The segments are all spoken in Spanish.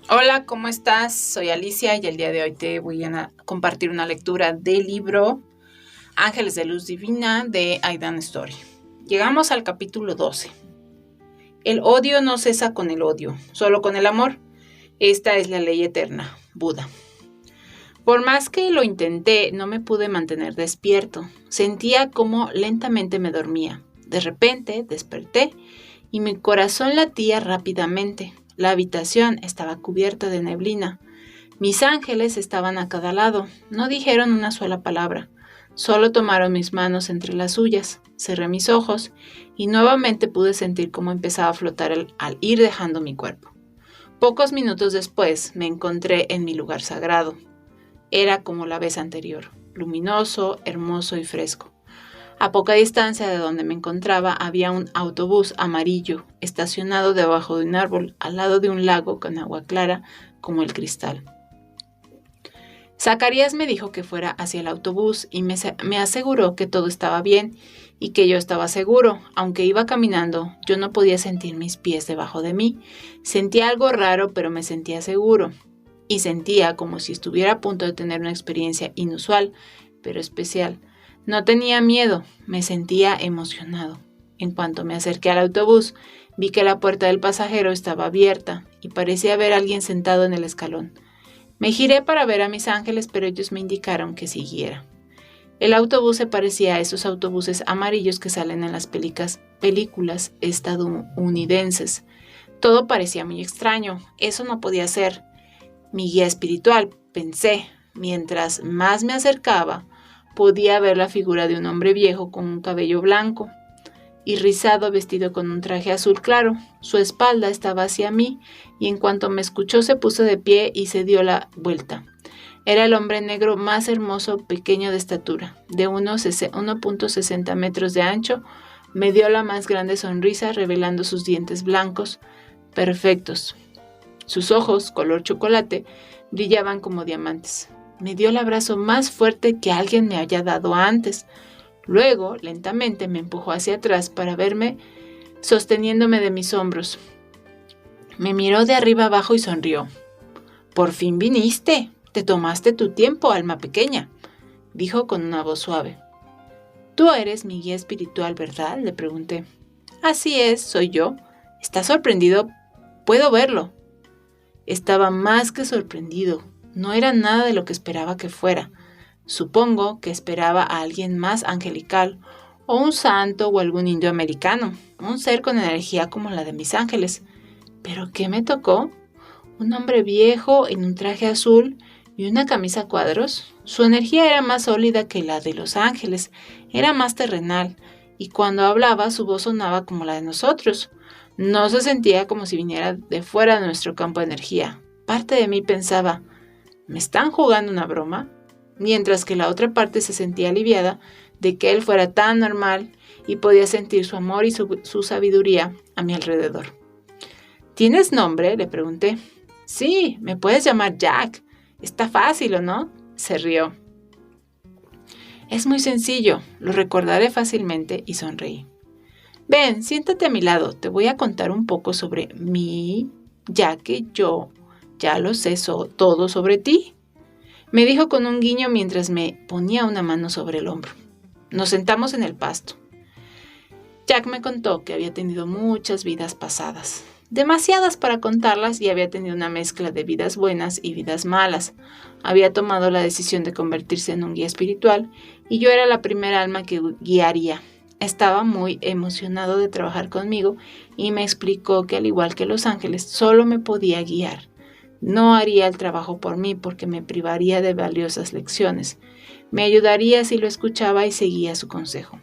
Hola, ¿cómo estás? Soy Alicia y el día de hoy te voy a compartir una lectura del libro Ángeles de Luz Divina de Aidan Story. Llegamos al capítulo 12. El odio no cesa con el odio, solo con el amor. Esta es la ley eterna, Buda. Por más que lo intenté, no me pude mantener despierto. Sentía como lentamente me dormía. De repente desperté y mi corazón latía rápidamente. La habitación estaba cubierta de neblina. Mis ángeles estaban a cada lado. No dijeron una sola palabra. Solo tomaron mis manos entre las suyas. Cerré mis ojos y nuevamente pude sentir cómo empezaba a flotar al ir dejando mi cuerpo. Pocos minutos después me encontré en mi lugar sagrado. Era como la vez anterior, luminoso, hermoso y fresco. A poca distancia de donde me encontraba había un autobús amarillo estacionado debajo de un árbol al lado de un lago con agua clara como el cristal. Zacarías me dijo que fuera hacia el autobús y me aseguró que todo estaba bien y que yo estaba seguro. Aunque iba caminando, yo no podía sentir mis pies debajo de mí. Sentía algo raro, pero me sentía seguro. Y sentía como si estuviera a punto de tener una experiencia inusual, pero especial. No tenía miedo, me sentía emocionado. En cuanto me acerqué al autobús, vi que la puerta del pasajero estaba abierta y parecía haber alguien sentado en el escalón. Me giré para ver a mis ángeles, pero ellos me indicaron que siguiera. El autobús se parecía a esos autobuses amarillos que salen en las películas estadounidenses. Todo parecía muy extraño. Eso no podía ser mi guía espiritual, pensé. Mientras más me acercaba, podía ver la figura de un hombre viejo con un cabello blanco y rizado, vestido con un traje azul claro. Su espalda estaba hacia mí y en cuanto me escuchó se puso de pie y se dio la vuelta. Era el hombre negro más hermoso, pequeño de estatura, de 1.60 metros de ancho. Me dio la más grande sonrisa, revelando sus dientes blancos, perfectos. Sus ojos, color chocolate, brillaban como diamantes. Me dio el abrazo más fuerte que alguien me haya dado antes. Luego, lentamente, me empujó hacia atrás para verme sosteniéndome de mis hombros. Me miró de arriba abajo y sonrió. «Por fin viniste. Te tomaste tu tiempo, alma pequeña», dijo con una voz suave. «Tú eres mi guía espiritual, ¿verdad?», le pregunté. «Así es, soy yo. ¿Estás sorprendido? Puedo verlo». Estaba más que sorprendido. No era nada de lo que esperaba que fuera. Supongo que esperaba a alguien más angelical, o un santo o algún indio americano, un ser con energía como la de mis ángeles. ¿Pero qué me tocó? Un hombre viejo en un traje azul y una camisa a cuadros. Su energía era más sólida que la de los ángeles, era más terrenal, y cuando hablaba su voz sonaba como la de nosotros. No se sentía como si viniera de fuera de nuestro campo de energía. Parte de mí pensaba, ¿me están jugando una broma? Mientras que la otra parte se sentía aliviada de que él fuera tan normal y podía sentir su amor y su sabiduría a mi alrededor. ¿Tienes nombre?, le pregunté. Sí, me puedes llamar Jack. Está fácil, ¿o no? Se rió. Es muy sencillo, lo recordaré fácilmente y sonreí. Ven, siéntate a mi lado, te voy a contar un poco sobre mí, ya que yo ya lo sé todo sobre ti, me dijo con un guiño mientras me ponía una mano sobre el hombro. Nos sentamos en el pasto. Jack me contó que había tenido muchas vidas pasadas, demasiadas para contarlas, y había tenido una mezcla de vidas buenas y vidas malas. Había tomado la decisión de convertirse en un guía espiritual y yo era la primera alma que guiaría. Estaba muy emocionado de trabajar conmigo y me explicó que al igual que los ángeles solo me podía guiar. No haría el trabajo por mí porque me privaría de valiosas lecciones. Me ayudaría si lo escuchaba y seguía su consejo.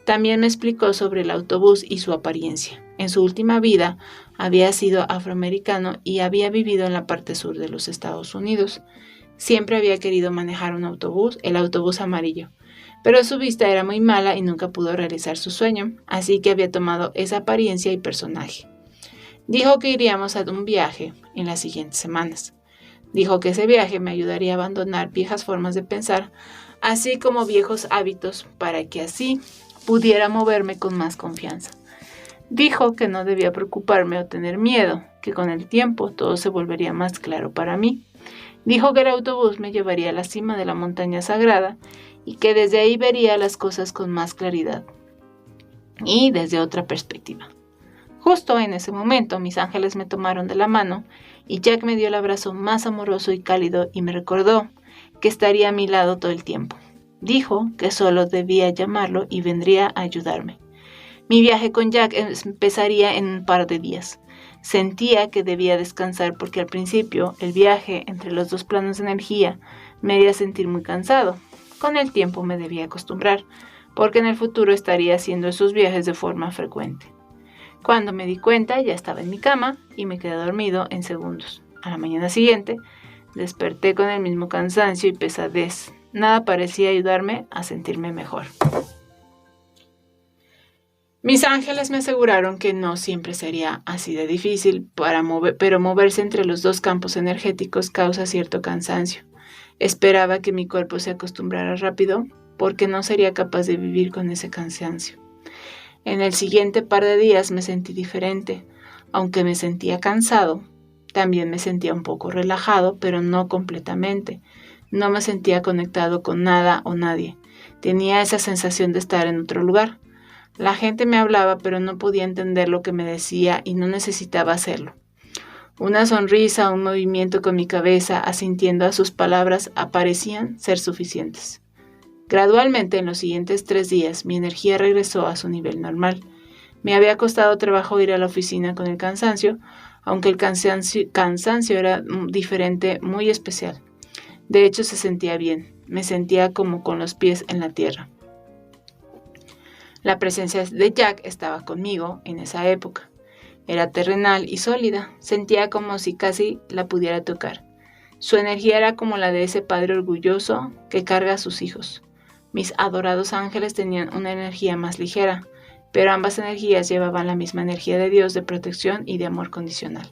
También me explicó sobre el autobús y su apariencia. En su última vida había sido afroamericano y había vivido en la parte sur de los Estados Unidos. Siempre había querido manejar un autobús, el autobús amarillo, pero su vista era muy mala y nunca pudo realizar su sueño, así que había tomado esa apariencia y personaje. Dijo que iríamos a un viaje en las siguientes semanas. Dijo que ese viaje me ayudaría a abandonar viejas formas de pensar, así como viejos hábitos, para que así pudiera moverme con más confianza. Dijo que no debía preocuparme o tener miedo, que con el tiempo todo se volvería más claro para mí. Dijo que el autobús me llevaría a la cima de la montaña sagrada y que desde ahí vería las cosas con más claridad y desde otra perspectiva. Justo en ese momento mis ángeles me tomaron de la mano y Jack me dio el abrazo más amoroso y cálido y me recordó que estaría a mi lado todo el tiempo. Dijo que solo debía llamarlo y vendría a ayudarme. Mi viaje con Jack empezaría en un par de días. Sentía que debía descansar porque al principio el viaje entre los dos planos de energía me haría sentir muy cansado. Con el tiempo me debía acostumbrar, porque en el futuro estaría haciendo esos viajes de forma frecuente. Cuando me di cuenta ya estaba en mi cama y me quedé dormido en segundos. A la mañana siguiente desperté con el mismo cansancio y pesadez. Nada parecía ayudarme a sentirme mejor. Mis ángeles me aseguraron que no siempre sería así de difícil, pero moverse entre los dos campos energéticos causa cierto cansancio. Esperaba que mi cuerpo se acostumbrara rápido, porque no sería capaz de vivir con ese cansancio. En el siguiente par de días me sentí diferente. Aunque me sentía cansado, también me sentía un poco relajado, pero no completamente. No me sentía conectado con nada o nadie. Tenía esa sensación de estar en otro lugar. La gente me hablaba, pero no podía entender lo que me decía y no necesitaba hacerlo. Una sonrisa o un movimiento con mi cabeza asintiendo a sus palabras parecían ser suficientes. Gradualmente, en los siguientes 3 días, mi energía regresó a su nivel normal. Me había costado trabajo ir a la oficina con el cansancio, aunque el cansancio era diferente, muy especial. De hecho, se sentía bien. Me sentía como con los pies en la tierra. La presencia de Jack estaba conmigo en esa época. Era terrenal y sólida. Sentía como si casi la pudiera tocar. Su energía era como la de ese padre orgulloso que carga a sus hijos. Mis adorados ángeles tenían una energía más ligera, pero ambas energías llevaban la misma energía de Dios de protección y de amor condicional.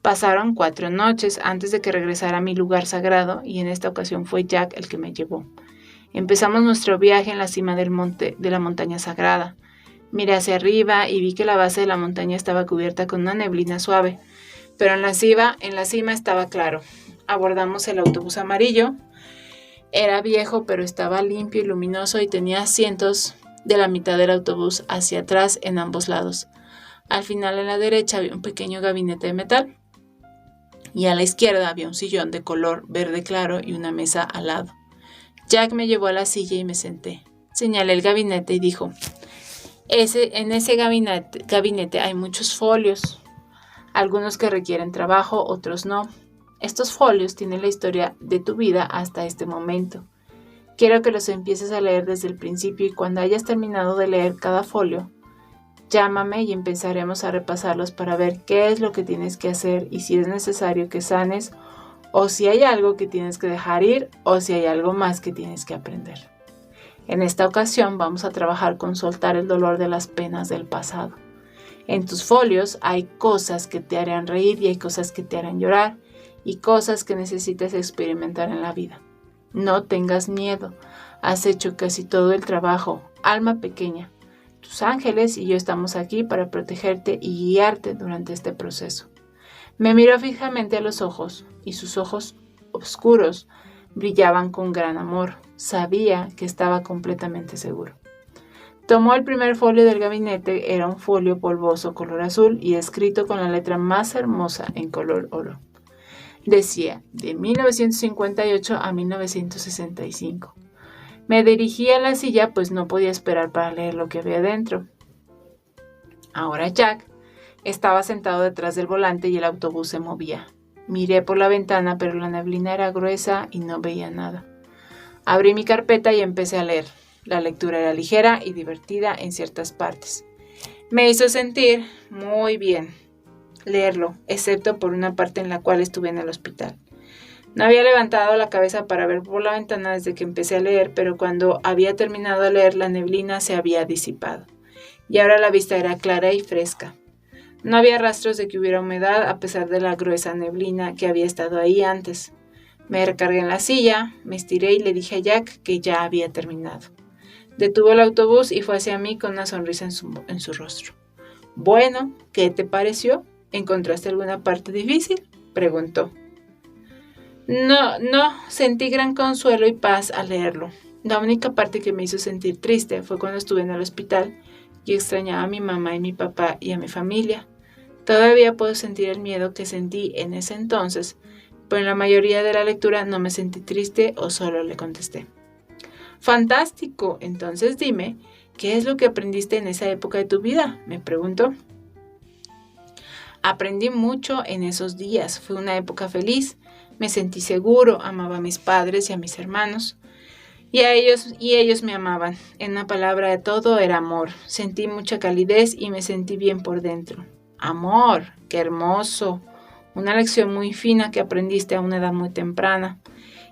Pasaron 4 noches antes de que regresara a mi lugar sagrado y en esta ocasión fue Jack el que me llevó. Empezamos nuestro viaje en la cima de la montaña sagrada. Miré hacia arriba y vi que la base de la montaña estaba cubierta con una neblina suave, pero en la cima estaba claro. Abordamos el autobús amarillo. Era viejo, pero estaba limpio y luminoso y tenía asientos de la mitad del autobús hacia atrás en ambos lados. Al final, en la derecha, había un pequeño gabinete de metal y a la izquierda había un sillón de color verde claro y una mesa al lado. Jack me llevó a la silla y me senté. Señalé el gabinete y dijo: en ese gabinete hay muchos folios, algunos que requieren trabajo, otros no. Estos folios tienen la historia de tu vida hasta este momento. Quiero que los empieces a leer desde el principio y cuando hayas terminado de leer cada folio, llámame y empezaremos a repasarlos para ver qué es lo que tienes que hacer y si es necesario que sanes o si hay algo que tienes que dejar ir o si hay algo más que tienes que aprender. En esta ocasión vamos a trabajar con soltar el dolor de las penas del pasado. En tus folios hay cosas que te harán reír y hay cosas que te harán llorar y cosas que necesitas experimentar en la vida. No tengas miedo, has hecho casi todo el trabajo, alma pequeña. Tus ángeles y yo estamos aquí para protegerte y guiarte durante este proceso. Me miró fijamente a los ojos y sus ojos oscuros brillaban con gran amor. Sabía que estaba completamente seguro. Tomó el primer folio del gabinete, era un folio polvoso color azul y escrito con la letra más hermosa en color oro. Decía, de 1958 a 1965. Me dirigí a la silla pues no podía esperar para leer lo que había dentro. Ahora Jack estaba sentado detrás del volante y el autobús se movía. Miré por la ventana, pero la neblina era gruesa y no veía nada. Abrí mi carpeta y empecé a leer. La lectura era ligera y divertida en ciertas partes. Me hizo sentir muy bien leerlo, excepto por una parte en la cual estuve en el hospital. No había levantado la cabeza para ver por la ventana desde que empecé a leer, pero cuando había terminado de leer, la neblina se había disipado, y ahora la vista era clara y fresca. No había rastros de que hubiera humedad, a pesar de la gruesa neblina que había estado ahí antes. Me recargué en la silla, me estiré y le dije a Jack que ya había terminado. Detuvo el autobús y fue hacia mí con una sonrisa en su rostro. Bueno, ¿qué te pareció? ¿Encontraste alguna parte difícil?, preguntó. No, sentí gran consuelo y paz al leerlo. La única parte que me hizo sentir triste fue cuando estuve en el hospital y extrañaba a mi mamá y mi papá y a mi familia. Todavía puedo sentir el miedo que sentí en ese entonces, pero en la mayoría de la lectura no me sentí triste o solo le contesté. Fantástico, entonces dime, ¿qué es lo que aprendiste en esa época de tu vida?, me preguntó. Aprendí mucho en esos días, fue una época feliz, me sentí seguro, amaba a mis padres y a mis hermanos, y ellos me amaban. En una palabra, todo era amor, sentí mucha calidez y me sentí bien por dentro. Amor, qué hermoso, una lección muy fina que aprendiste a una edad muy temprana,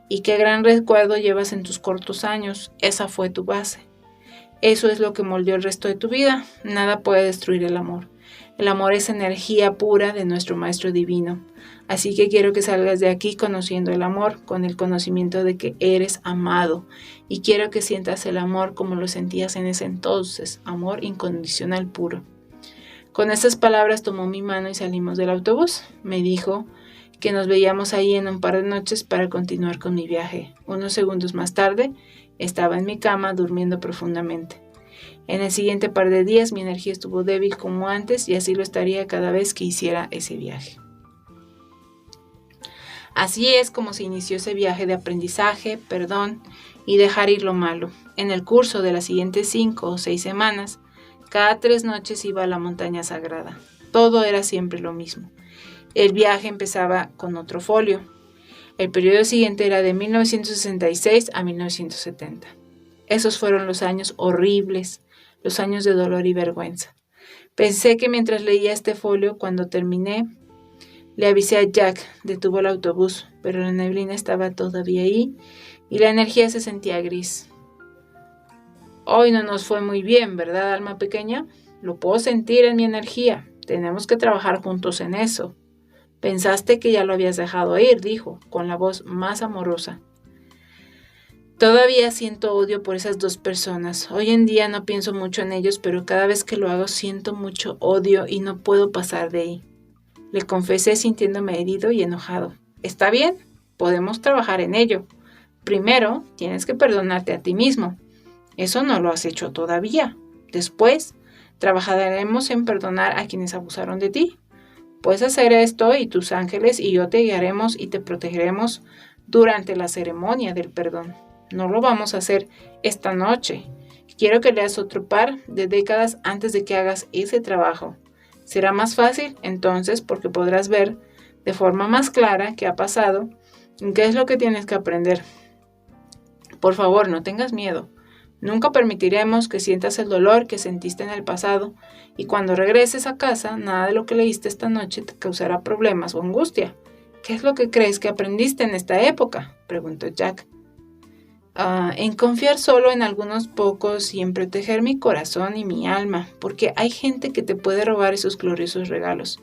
y qué gran recuerdo llevas en tus cortos años, esa fue tu base. Eso es lo que moldeó el resto de tu vida, nada puede destruir el amor. El amor es energía pura de nuestro Maestro Divino. Así que quiero que salgas de aquí conociendo el amor, con el conocimiento de que eres amado. Y quiero que sientas el amor como lo sentías en ese entonces, amor incondicional puro. Con esas palabras tomó mi mano y salimos del autobús. Me dijo que nos veíamos ahí en un par de noches para continuar con mi viaje. Unos segundos más tarde, estaba en mi cama durmiendo profundamente. En el siguiente par de días mi energía estuvo débil como antes y así lo estaría cada vez que hiciera ese viaje. Así es como se inició ese viaje de aprendizaje, perdón y dejar ir lo malo. En el curso de las siguientes 5 o 6 semanas, cada 3 noches iba a la montaña sagrada. Todo era siempre lo mismo. El viaje empezaba con otro folio. El periodo siguiente era de 1966 a 1970. Esos fueron los años horribles, los años de dolor y vergüenza. Pensé que mientras leía este folio, cuando terminé, le avisé a Jack, detuvo el autobús, pero la neblina estaba todavía ahí y la energía se sentía gris. Hoy no nos fue muy bien, ¿verdad, alma pequeña? Lo puedo sentir en mi energía. Tenemos que trabajar juntos en eso. Pensaste que ya lo habías dejado ir, dijo, con la voz más amorosa. Todavía siento odio por esas 2 personas. Hoy en día no pienso mucho en ellos, pero cada vez que lo hago siento mucho odio y no puedo pasar de ahí. Le confesé sintiéndome herido y enojado. Está bien, podemos trabajar en ello. Primero, tienes que perdonarte a ti mismo. Eso no lo has hecho todavía. Después, trabajaremos en perdonar a quienes abusaron de ti. Puedes hacer esto y tus ángeles y yo te guiaremos y te protegeremos durante la ceremonia del perdón. No lo vamos a hacer esta noche. Quiero que leas otro par de décadas antes de que hagas ese trabajo. Será más fácil entonces porque podrás ver de forma más clara qué ha pasado y qué es lo que tienes que aprender. Por favor, no tengas miedo. Nunca permitiremos que sientas el dolor que sentiste en el pasado y cuando regreses a casa, nada de lo que leíste esta noche te causará problemas o angustia. ¿Qué es lo que crees que aprendiste en esta época?, preguntó Jack. En confiar solo en algunos pocos y en proteger mi corazón y mi alma, porque hay gente que te puede robar esos gloriosos regalos.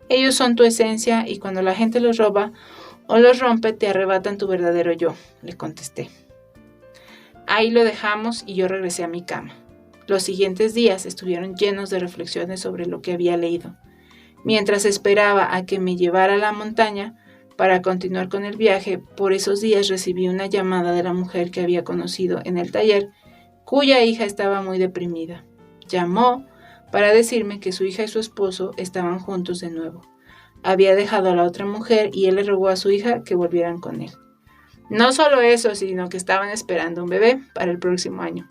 Ellos son tu esencia y cuando la gente los roba o los rompe te arrebatan tu verdadero yo, le contesté. Ahí lo dejamos y yo regresé a mi cama. Los siguientes días estuvieron llenos de reflexiones sobre lo que había leído. Mientras esperaba a que me llevara a la montaña, para continuar con el viaje, por esos días recibí una llamada de la mujer que había conocido en el taller, cuya hija estaba muy deprimida. Llamó para decirme que su hija y su esposo estaban juntos de nuevo. Había dejado a la otra mujer y él le rogó a su hija que volvieran con él. No solo eso, sino que estaban esperando un bebé para el próximo año.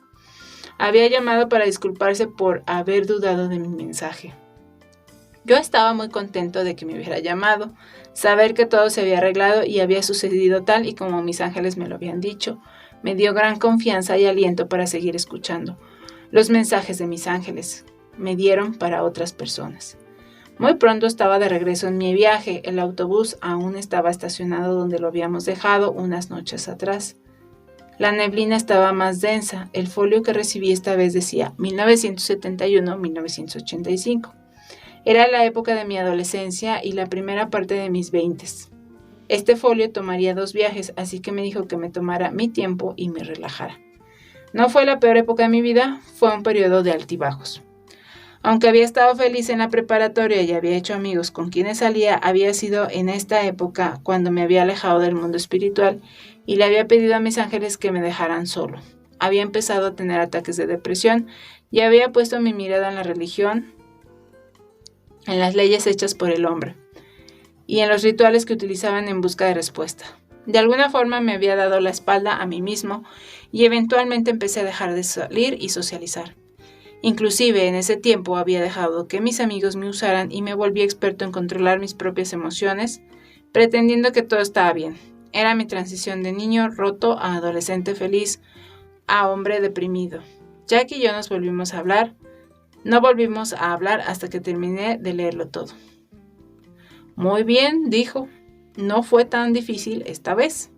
Había llamado para disculparse por haber dudado de mi mensaje. Yo estaba muy contento de que me hubiera llamado, saber que todo se había arreglado y había sucedido tal y como mis ángeles me lo habían dicho, me dio gran confianza y aliento para seguir escuchando. Los mensajes de mis ángeles me dieron para otras personas. Muy pronto estaba de regreso en mi viaje, el autobús aún estaba estacionado donde lo habíamos dejado unas noches atrás. La neblina estaba más densa, el folio que recibí esta vez decía 1971-1985. Era la época de mi adolescencia y la primera parte de mis 20s. Este folio tomaría 2 viajes, así que me dijo que me tomara mi tiempo y me relajara. No fue la peor época de mi vida, fue un periodo de altibajos. Aunque había estado feliz en la preparatoria y había hecho amigos con quienes salía, había sido en esta época cuando me había alejado del mundo espiritual y le había pedido a mis ángeles que me dejaran solo. Había empezado a tener ataques de depresión y había puesto mi mirada en la religión, en las leyes hechas por el hombre y en los rituales que utilizaban en busca de respuesta. De alguna forma me había dado la espalda a mí mismo y eventualmente empecé a dejar de salir y socializar. Inclusive en ese tiempo había dejado que mis amigos me usaran y me volví experto en controlar mis propias emociones, pretendiendo que todo estaba bien. Era mi transición de niño roto a adolescente feliz, a hombre deprimido. Jack y yo nos volvimos a hablar. No volvimos a hablar hasta que terminé de leerlo todo. Muy bien, dijo. No fue tan difícil esta vez.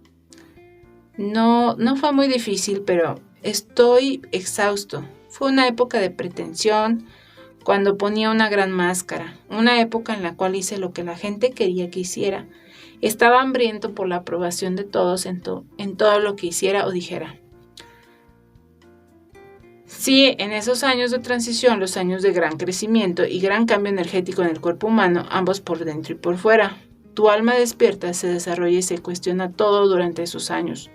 No fue muy difícil, pero estoy exhausto. Fue una época de pretensión, cuando ponía una gran máscara, una época en la cual hice lo que la gente quería que hiciera. Estaba hambriento por la aprobación de todos en todo lo que hiciera o dijera. Sí, en esos años de transición, los años de gran crecimiento y gran cambio energético en el cuerpo humano, ambos por dentro y por fuera. Tu alma despierta, se desarrolla y se cuestiona todo durante esos años.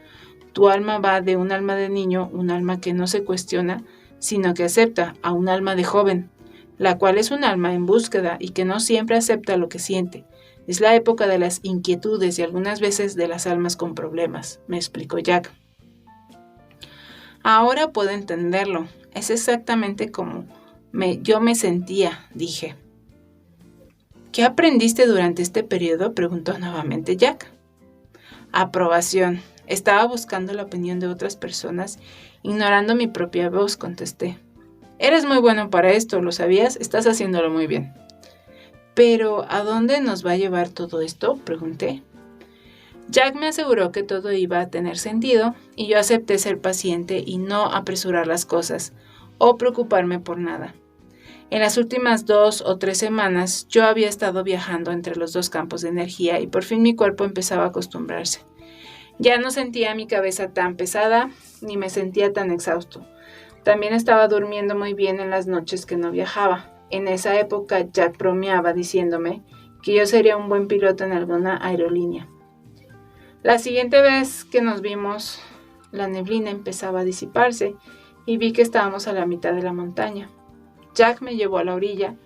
Tu alma va de un alma de niño, un alma que no se cuestiona, sino que acepta, a un alma de joven, la cual es un alma en búsqueda y que no siempre acepta lo que siente. Es la época de las inquietudes y algunas veces de las almas con problemas, me explicó Jack. Ahora puedo entenderlo. Es exactamente como yo me sentía, dije. ¿Qué aprendiste durante este periodo?, preguntó nuevamente Jack. Aprobación. Estaba buscando la opinión de otras personas, ignorando mi propia voz, contesté. Eres muy bueno para esto, ¿lo sabías? Estás haciéndolo muy bien. ¿Pero a dónde nos va a llevar todo esto?, pregunté. Jack me aseguró que todo iba a tener sentido y yo acepté ser paciente y no apresurar las cosas o preocuparme por nada. En las últimas 2 o 3 semanas yo había estado viajando entre los dos campos de energía y por fin mi cuerpo empezaba a acostumbrarse. Ya no sentía mi cabeza tan pesada ni me sentía tan exhausto. También estaba durmiendo muy bien en las noches que no viajaba. En esa época Jack bromeaba diciéndome que yo sería un buen piloto en alguna aerolínea. La siguiente vez que nos vimos, la neblina empezaba a disiparse y vi que estábamos a la mitad de la montaña. Jack me llevó a la orilla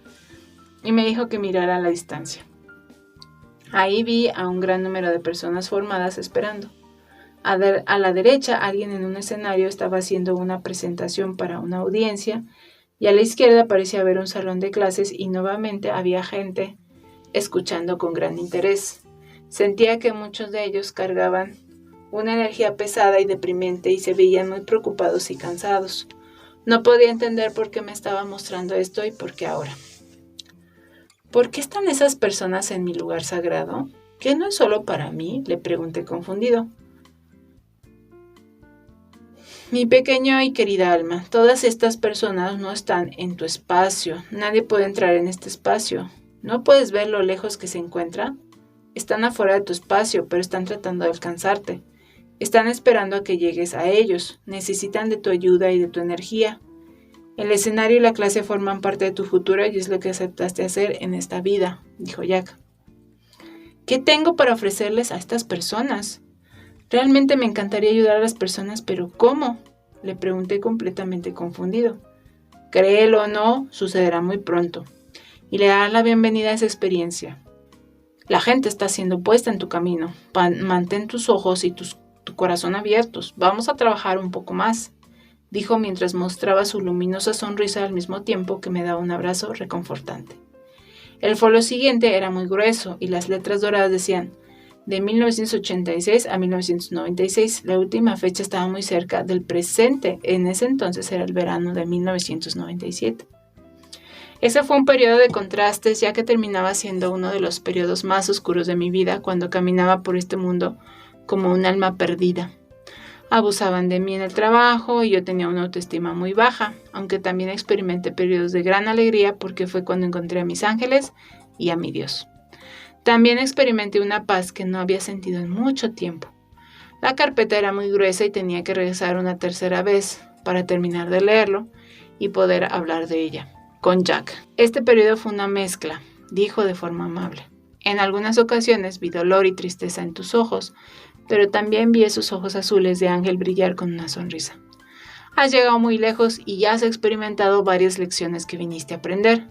y me dijo que mirara a la distancia. Ahí vi a un gran número de personas formadas esperando. A la derecha, alguien en un escenario estaba haciendo una presentación para una audiencia y a la izquierda parecía haber un salón de clases y nuevamente había gente escuchando con gran interés. Sentía que muchos de ellos cargaban una energía pesada y deprimente y se veían muy preocupados y cansados. No podía entender por qué me estaba mostrando esto y por qué ahora. ¿Por qué están esas personas en mi lugar sagrado? ¿Qué no es solo para mí?, le pregunté confundido. Mi pequeño y querida alma, todas estas personas no están en tu espacio. Nadie puede entrar en este espacio. ¿No puedes ver lo lejos que se encuentra? Están afuera de tu espacio, pero están tratando de alcanzarte. Están esperando a que llegues a ellos. Necesitan de tu ayuda y de tu energía. El escenario y la clase forman parte de tu futuro y es lo que aceptaste hacer en esta vida, dijo Jack. ¿Qué tengo para ofrecerles a estas personas? Realmente me encantaría ayudar a las personas, pero ¿cómo?, le pregunté completamente confundido. Créelo o no, sucederá muy pronto, y le darás la bienvenida a esa experiencia. La gente está siendo puesta en tu camino. Mantén tus ojos y tu corazón abiertos. Vamos a trabajar un poco más, dijo mientras mostraba su luminosa sonrisa al mismo tiempo que me daba un abrazo reconfortante. El folio siguiente era muy grueso y las letras doradas decían: de 1986 a 1996. La última fecha estaba muy cerca del presente. En ese entonces era el verano de 1997. Ese fue un periodo de contrastes, ya que terminaba siendo uno de los periodos más oscuros de mi vida cuando caminaba por este mundo como un alma perdida. Abusaban de mí en el trabajo y yo tenía una autoestima muy baja, aunque también experimenté periodos de gran alegría porque fue cuando encontré a mis ángeles y a mi Dios. También experimenté una paz que no había sentido en mucho tiempo. La carpeta era muy gruesa y tenía que regresar una tercera vez para terminar de leerlo y poder hablar de ella. con Jack. Este periodo fue una mezcla, dijo de forma amable. En algunas ocasiones vi dolor y tristeza en tus ojos, pero también vi esos ojos azules de ángel brillar con una sonrisa. Has llegado muy lejos y ya has experimentado varias lecciones que viniste a aprender.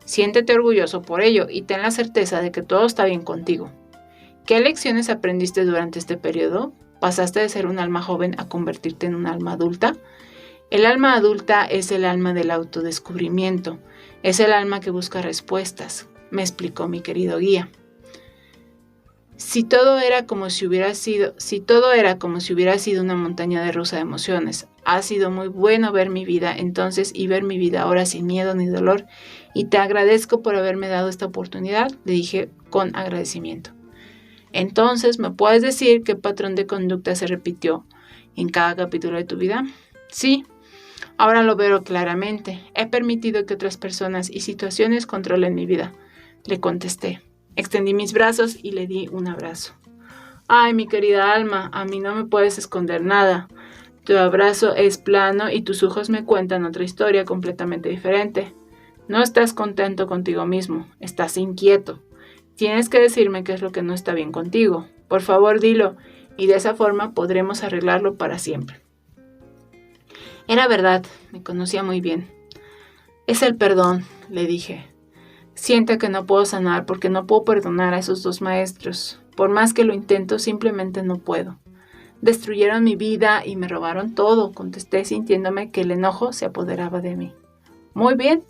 Siéntete orgulloso por ello y ten la certeza de que todo está bien contigo. ¿Qué lecciones aprendiste durante este periodo? ¿Pasaste de ser un alma joven a convertirte en un alma adulta? El alma adulta es el alma del autodescubrimiento, es el alma que busca respuestas, me explicó mi querido guía. Si todo era como si hubiera sido una montaña rusa de emociones, ha sido muy bueno ver mi vida entonces y ver mi vida ahora sin miedo ni dolor, y te agradezco por haberme dado esta oportunidad, le dije con agradecimiento. Entonces, ¿me puedes decir qué patrón de conducta se repitió en cada capítulo de tu vida? Sí, ahora lo veo claramente. He permitido que otras personas y situaciones controlen mi vida, le contesté. Extendí mis brazos y le di un abrazo. Ay, mi querida alma, a mí no me puedes esconder nada. Tu abrazo es plano y tus ojos me cuentan otra historia completamente diferente. No estás contento contigo mismo, estás inquieto. Tienes que decirme qué es lo que no está bien contigo. Por favor, dilo, y de esa forma podremos arreglarlo para siempre. Era verdad, me conocía muy bien. Es el perdón, le dije. Siento que no puedo sanar porque no puedo perdonar a esos dos maestros. Por más que lo intento, simplemente no puedo. Destruyeron mi vida y me robaron todo, contesté sintiéndome que el enojo se apoderaba de mí. Muy bien,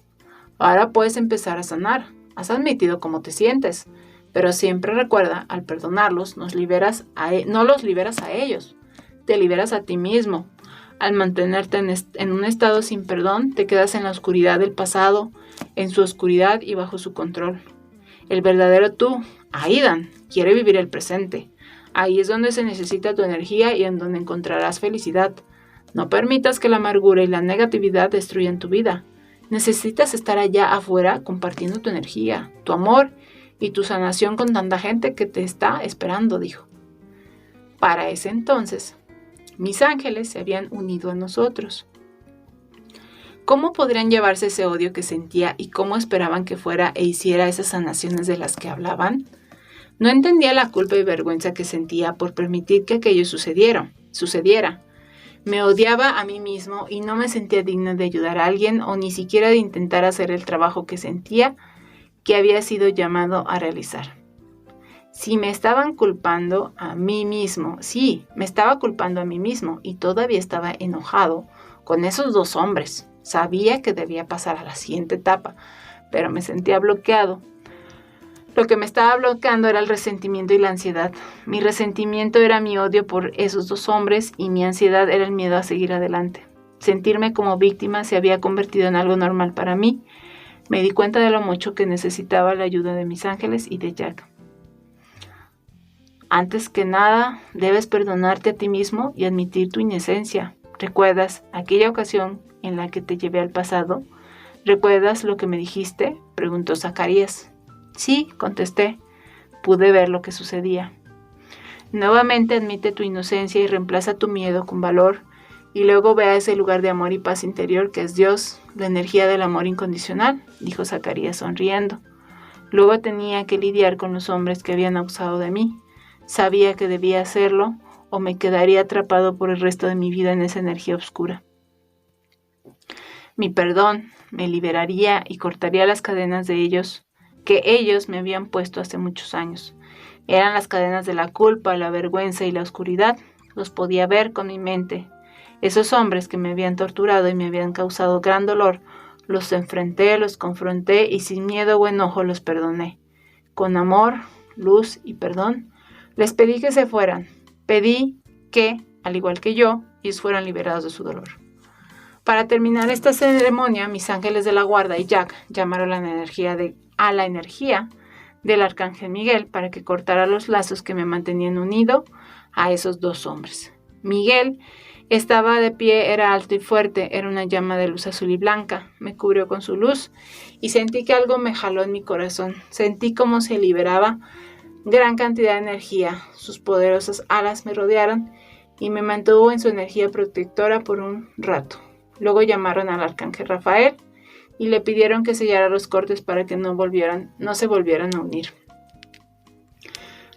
ahora puedes empezar a sanar. Has admitido cómo te sientes, pero siempre recuerda, al perdonarlos, no los liberas a ellos, te liberas a ti mismo. Al mantenerte en un estado sin perdón, te quedas en la oscuridad del pasado, en su oscuridad y bajo su control. El verdadero tú, Aidan, quiere vivir el presente. Ahí es donde se necesita tu energía y en donde encontrarás felicidad. No permitas que la amargura y la negatividad destruyan tu vida. Necesitas estar allá afuera compartiendo tu energía, tu amor y tu sanación con tanta gente que te está esperando, dijo. Para ese entonces, mis ángeles se habían unido a nosotros. ¿Cómo podrían llevarse ese odio que sentía y cómo esperaban que fuera e hiciera esas sanaciones de las que hablaban? No entendía la culpa y vergüenza que sentía por permitir que aquello sucediera. Me odiaba a mí mismo y no me sentía digno de ayudar a alguien o ni siquiera de intentar hacer el trabajo que sentía que había sido llamado a realizar. Si me estaban culpando a mí mismo, sí, me estaba culpando a mí mismo y todavía estaba enojado con esos dos hombres. Sabía que debía pasar a la siguiente etapa, pero me sentía bloqueado. Lo que me estaba bloqueando era el resentimiento y la ansiedad. Mi resentimiento era mi odio por esos dos hombres y mi ansiedad era el miedo a seguir adelante. Sentirme como víctima se había convertido en algo normal para mí. Me di cuenta de lo mucho que necesitaba la ayuda de mis ángeles y de Jack. Antes que nada, debes perdonarte a ti mismo y admitir tu inocencia. ¿Recuerdas aquella ocasión en la que te llevé al pasado? ¿Recuerdas lo que me dijiste?, preguntó Zacarías. Sí, contesté. Pude ver lo que sucedía. Nuevamente admite tu inocencia y reemplaza tu miedo con valor, y luego ve a ese lugar de amor y paz interior que es Dios, la energía del amor incondicional, dijo Zacarías sonriendo. Luego tenía que lidiar con los hombres que habían abusado de mí. Sabía que debía hacerlo o me quedaría atrapado por el resto de mi vida en esa energía oscura. Mi perdón me liberaría y cortaría las cadenas de ellos que ellos me habían puesto hace muchos años. Eran las cadenas de la culpa, la vergüenza y la oscuridad. Los podía ver con mi mente. Esos hombres que me habían torturado y me habían causado gran dolor, los enfrenté, los confronté y sin miedo o enojo los perdoné. Con amor, luz y perdón, les pedí que se fueran. Pedí que, al igual que yo, ellos fueran liberados de su dolor. Para terminar esta ceremonia, mis ángeles de la guarda y Jack llamaron a la energía del arcángel Miguel para que cortara los lazos que me mantenían unido a esos dos hombres. Miguel estaba de pie, era alto y fuerte, era una llama de luz azul y blanca, me cubrió con su luz y sentí que algo me jaló en mi corazón. Sentí como se liberaba gran cantidad de energía. Sus poderosas alas me rodearon y me mantuvo en su energía protectora por un rato. Luego llamaron al arcángel Rafael y le pidieron que sellara los cortes para que no se volvieran a unir.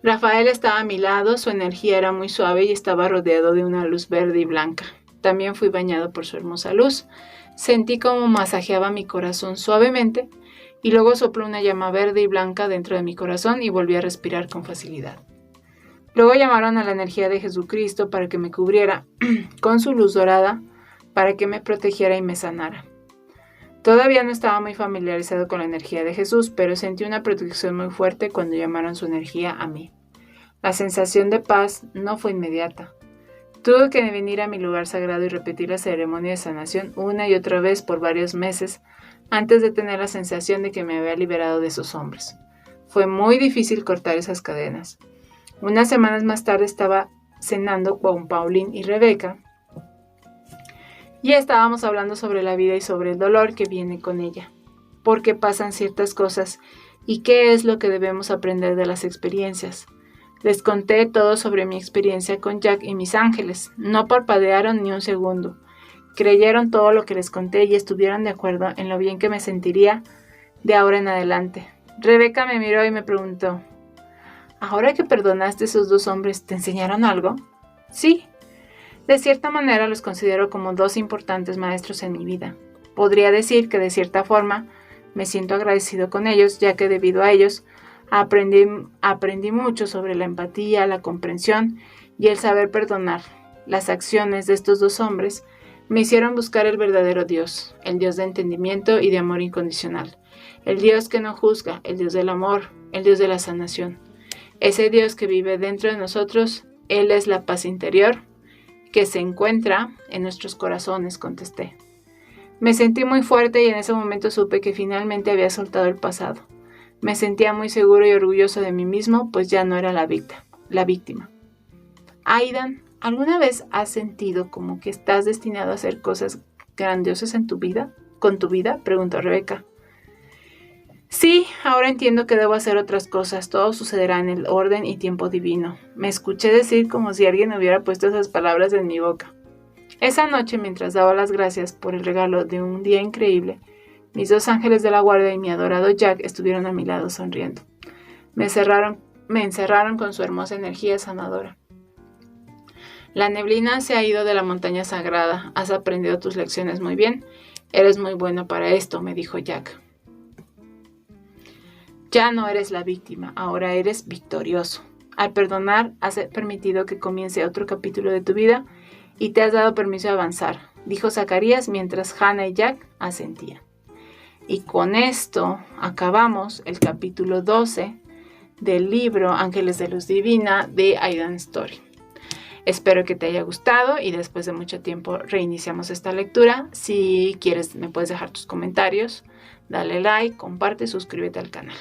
Rafael estaba a mi lado, su energía era muy suave y estaba rodeado de una luz verde y blanca. También fui bañado por su hermosa luz. Sentí como masajeaba mi corazón suavemente y luego sopló una llama verde y blanca dentro de mi corazón y volví a respirar con facilidad. Luego llamaron a la energía de Jesucristo para que me cubriera con su luz dorada, para que me protegiera y me sanara. Todavía no estaba muy familiarizado con la energía de Jesús, pero sentí una protección muy fuerte cuando llamaron su energía a mí. La sensación de paz no fue inmediata. Tuve que venir a mi lugar sagrado y repetir la ceremonia de sanación una y otra vez por varios meses antes de tener la sensación de que me había liberado de esos hombres. Fue muy difícil cortar esas cadenas. Unas semanas más tarde estaba cenando con Pauline y Rebeca y estábamos hablando sobre la vida y sobre el dolor que viene con ella, por qué pasan ciertas cosas y qué es lo que debemos aprender de las experiencias. Les conté todo sobre mi experiencia con Jack y mis ángeles. No parpadearon ni un segundo. Creyeron todo lo que les conté y estuvieron de acuerdo en lo bien que me sentiría de ahora en adelante. Rebeca me miró y me preguntó, ¿ahora que perdonaste a esos dos hombres, te enseñaron algo? Sí. De cierta manera los considero como dos importantes maestros en mi vida. Podría decir que de cierta forma me siento agradecido con ellos, ya que debido a ellos aprendí mucho sobre la empatía, la comprensión y el saber perdonar. Las acciones de estos dos hombres me hicieron buscar el verdadero Dios, el Dios de entendimiento y de amor incondicional, el Dios que no juzga, el Dios del amor, el Dios de la sanación. Ese Dios que vive dentro de nosotros, Él es la paz interior que se encuentra en nuestros corazones, contesté. Me sentí muy fuerte y en ese momento supe que finalmente había soltado el pasado. Me sentía muy seguro y orgulloso de mí mismo, pues ya no era la víctima. Aidan, ¿alguna vez has sentido como que estás destinado a hacer cosas grandiosas en tu vida? ¿Con tu vida? Preguntó Rebeca. Sí, ahora entiendo que debo hacer otras cosas, todo sucederá en el orden y tiempo divino. Me escuché decir como si alguien hubiera puesto esas palabras en mi boca. Esa noche, mientras daba las gracias por el regalo de un día increíble, mis dos ángeles de la guardia y mi adorado Jack estuvieron a mi lado sonriendo. Me encerraron con su hermosa energía sanadora. La neblina se ha ido de la montaña sagrada, has aprendido tus lecciones muy bien, eres muy bueno para esto, me dijo Jack. Ya no eres la víctima, ahora eres victorioso. Al perdonar, has permitido que comience otro capítulo de tu vida y te has dado permiso de avanzar, dijo Zacarías mientras Hannah y Jack asentían. Y con esto acabamos el capítulo 12 del libro Ángeles de Luz Divina de Aidan Story. Espero que te haya gustado y después de mucho tiempo reiniciamos esta lectura. Si quieres me puedes dejar tus comentarios, dale like, comparte, suscríbete al canal.